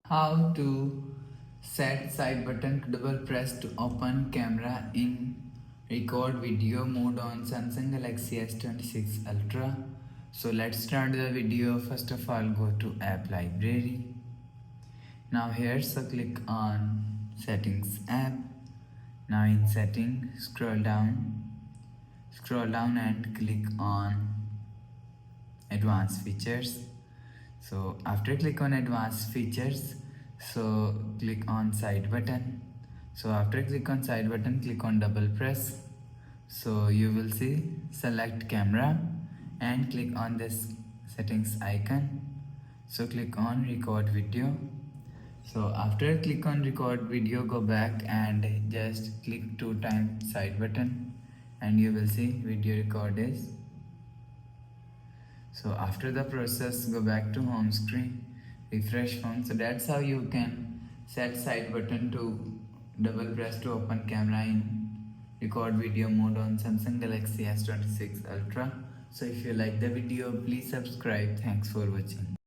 How to set side button to double press to open camera in record video mode on Samsung Galaxy S26 Ultra. So let's start the video. First of all, go to app library. Now here, so click on settings app. Now in setting, scroll down and click on advanced features. So after click on advanced features, so click on side button. So after click on side button, click on double press. So you will see select camera and click on this settings icon. So click on record video. So after click on record video, go back and just click 2 times side button and you will see video record is. So after the process, go back to home screen, refresh phone. So that's how you can set side button to double press to open camera in record video mode on Samsung Galaxy S26 Ultra. So if you like the video, please subscribe. Thanks for watching.